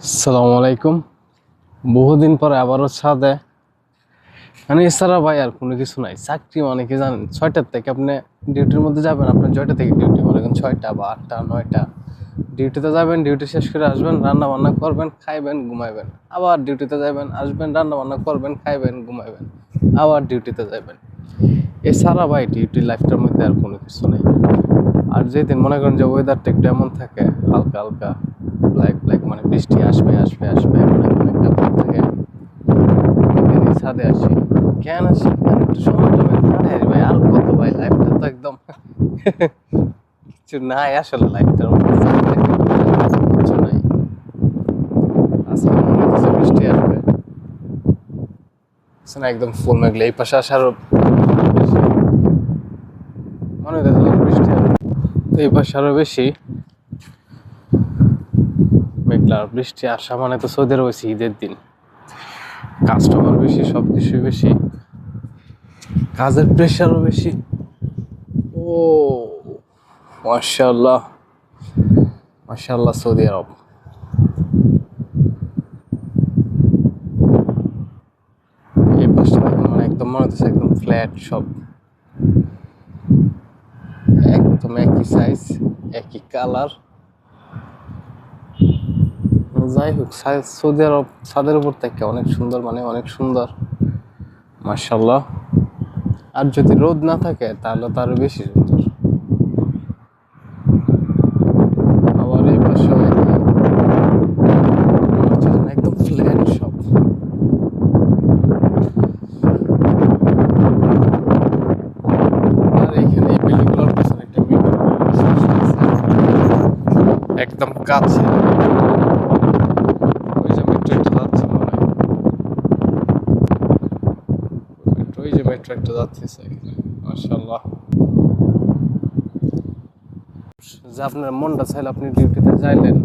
আসসালামু আলাইকুম। বহুদিন পরে আবারও ছাদে, মানে এছাড়া ভাই আর কোনো কিছু নাই। চাকরি মানে কি জানেন, 6টার থেকে আপনি ডিউটির মধ্যে যাবেন, আপনার 6টা থেকে ডিউটি, মনে করেন 6টা বা 8টা 9টা ডিউটিতে যাবেন, ডিউটি শেষ করে আসবেন, রান্না বান্না করবেন, খাইবেন, ঘুমাইবেন, আবার ডিউটিতে যাবেন, আসবেন, রান্না বান্না করবেন, খাইবেন, ঘুমাইবেন, আবার ডিউটিতে যাবেন। এছাড়া ভাই ডিউটি লাইফটার মধ্যে আর কোনো কিছু নেই। আর যেদিন মনে করেন যে ওয়েদারটা একটু এমন থাকে, হালকা হালকা ব্ল্যাক ব্ল্যাক, মানে বৃষ্টি আসবে আসবে আসবে এমন এমন একটা ভাব থাকে, ওইদিনই ছাদে আসি। কেন আসি, কেন একটু সময় টময় কাটাই ভাই, আর কত ভাই, লাইফটা তো একদম কিছু নাই আসলে লাইফটার মধ্যে, কিছু নাই। আজকে মনে হচ্ছে বৃষ্টি আসবে, না একদম ফুল মেঘলে, এই পাশে আসারও বেশি মনে হচ্ছে বৃষ্টি আসবে, তো এই পাশে আরো বেশি মেঘলা। বৃষ্টি আসা মানে তো সৌদি আরব হয়েছে ঈদের দিন, কাস্টমার বেশি, সবকিছুই বেশি, কাজের প্রেশারও বেশি। ও মাশাআল্লাহ, মাশাআল্লাহ সৌদি আরব। এই পাশটা দেখুন, মানে একদম মনে হচ্ছে একদম ফ্ল্যাট সব, একদম একই সাইজ, একই কালার। যাই হোক, সৌদি আরব ছাদের উপর থেকে অনেক সুন্দর, মানে অনেক সুন্দর মাশাআল্লাহ। আর যদি রোদ না থাকে তাহলে তো আরো বেশি সুন্দর। আবার এই পাশে একদম ফ্ল্যাট সব। আর এখানে এই বিল্ডিংগুলোর পিছনে একটা একদম কাছে, ওই যে মেট্রো একটা যাচ্ছে মনে হয়, ওই যে মেট্রো একটা যাচ্ছে মাশাআল্লাহ। যে আপনার মনটা চাইলে আপনি ডিউটিতে যাইলেন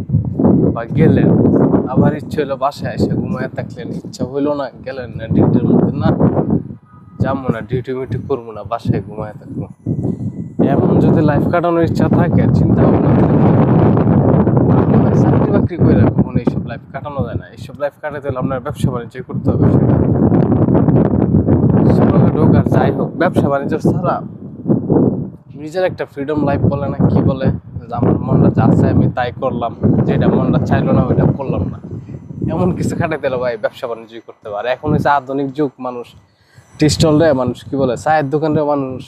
বা গেলেন, আবার ইচ্ছে হলো বাসায় এসে ঘুমায় থাকলেন, ইচ্ছা হইলো না গেলেন না ডিউটির মধ্যে, না যাবো না, ডিউটি মিউটি করবো না, বাসায় ঘুমায় থাকবো। এমন যদি লাইফ কাটানোর ইচ্ছা থাকে, চিন্তা ভাবনা থাকে, চাকরি বাকরি করে কখনো এইসব লাইফ কাটানো যায় না। এইসব লাইফ কাটাতে হলে আপনার ব্যবসা বাণিজ্য করতে হবে, সেটা ছোটখাটো হোক আর যাই হোক, ব্যবসা বাণিজ্য ছাড়া নিজের একটা ফ্রিডম লাইফ বলে না, কি বলে, যে আমার মনটা যা চায় আমি তাই করলাম, যেটা মনটা চাইলো না ওইটা করলাম না, এমন কিছু খাটাইতে হলে ভাই ব্যবসা বাণিজ্য করতে পারে। এখন হচ্ছে আধুনিক যুগ, মানুষ টি স্টল রে, মানুষ কি বলে, চায়ের দোকান রে মানুষ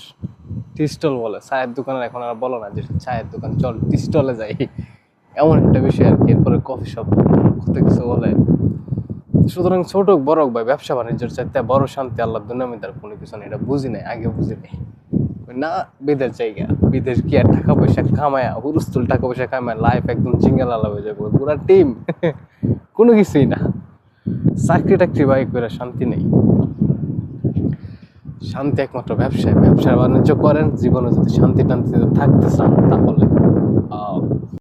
টি স্টল বলে, চায়ের দোকানে এখন আর বলো না যে চায়ের দোকান, চল টি স্টলে যাই, এমন একটা বিষয় আর কি। এরপরে কফি শপ, কত কিছু বলে। সুতরাং ছোট হোক বড় হোক ভাই, ব্যবসা বাণিজ্যের চাইতে বড় শান্তি আল্লাহর দুনিয়ার মধ্যে আর কোনো কিছু নেই। এটা বুঝি নাই, আগে বুঝি নাই না। বিদেশ জায়গা, বিদেশ কি আর টাকা পয়সা কামায়া, হুরুস্তুল টাকা পয়সা কামায় লাইফ একদম চিঙ্গালালা হয়ে যাবে, পুরা টিম কোনো কিছুই না। চাকরি টাকরি ভাই করে শান্তি নেই, শান্তি একমাত্র ব্যবসায়। ব্যবসা বাণিজ্য করেন, জীবনে যদি শান্তি টান্তি থাকতে চান তাহলে